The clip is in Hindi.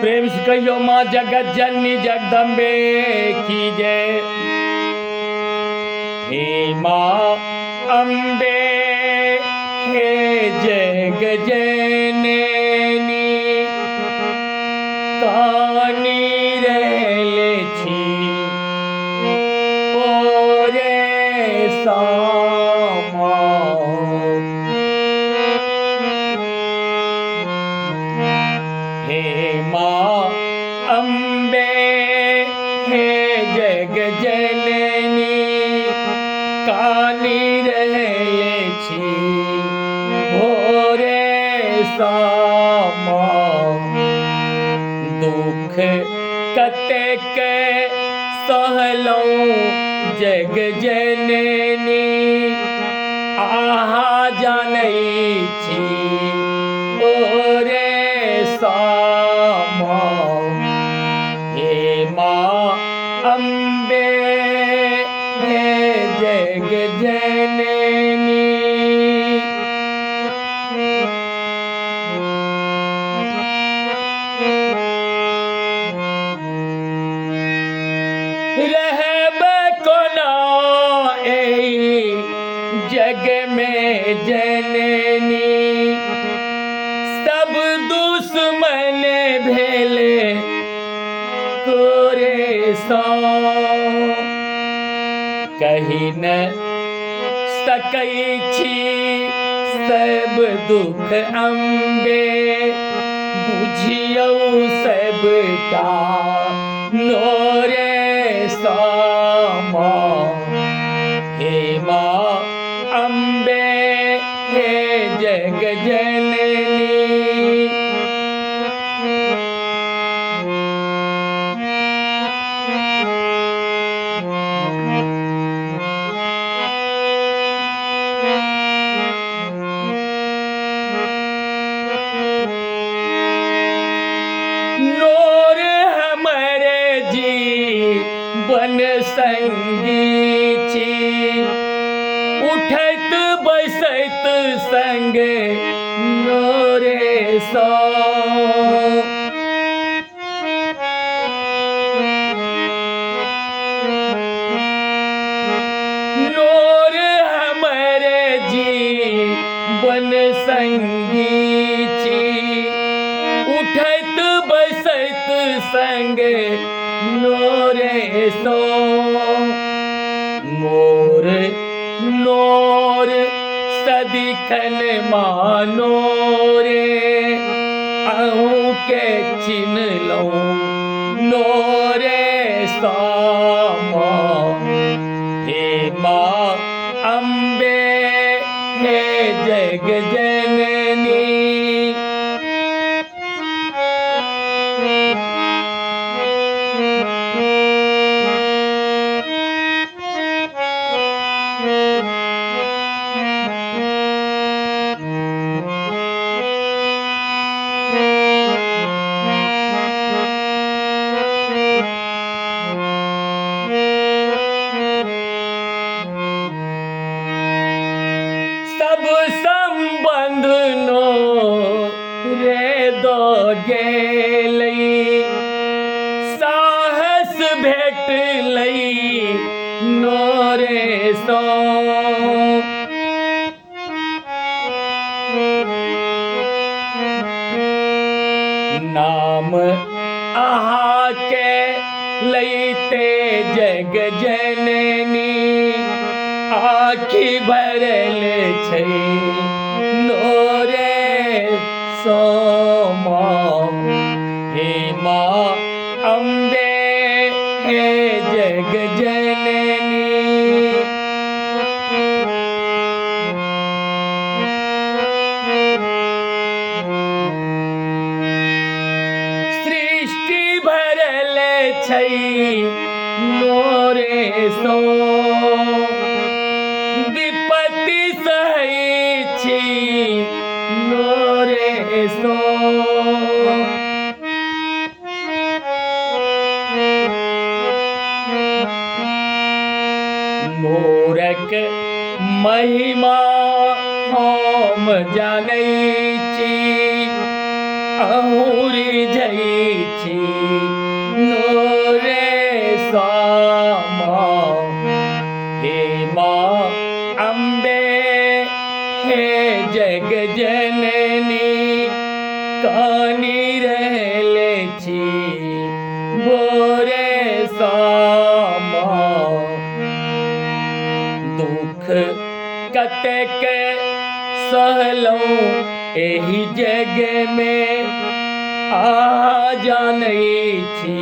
प्रेम से कहियो माँ जगत जननी जगदम्बे की जय। हे माँ अम्बे हे जग जननी कानी रहले छी ओरे सामा। हे माँ अम्बे हे जग जननी कानी रहले छी भोरे सामा। दुख कतेक सहलौं जग जननी आहा जानै छी ओरे सामा। हे माँ अम्बे हे जग जननी। रहबे कोना एहि जग में जननी सब दुश्मन भेले कोरे सौ। कहि न सकै छी सब दुख अम्बे बुझियौ सबटा नोरे सामा। हे माँ अम्बे हे जग जननी। नोर हमरे जीवन संगी छी उठैत बैसैत संगे नोरे सौ। नोर हमरे जीवन संगी छी उठैत बैसैत संगे नोरे सो। मोर नोर सदिखन मानो रे अहूँ के चिन्हलौं नोरे सामा। हे माँ अम्बे हे जग जननी। सब संबंध नो रे दो गेलई साहस भेटलई नोरे सो। नाम आहा के लईते जग जननी आखि भरल छै नोरे सामा। हे माँ अम्बे हे जग जननी। सृष्टि भरल छै नोरे सो विपत्ति सहै छी नोरे सो। नोरक महिमा हम जानै छी अहुरी जै छी नोरे सामा हे माँ अम्बे हे जग जननी कानी रहले छी बोरे सामा दुख कतेक सहलौं एही जग में आ जानै छी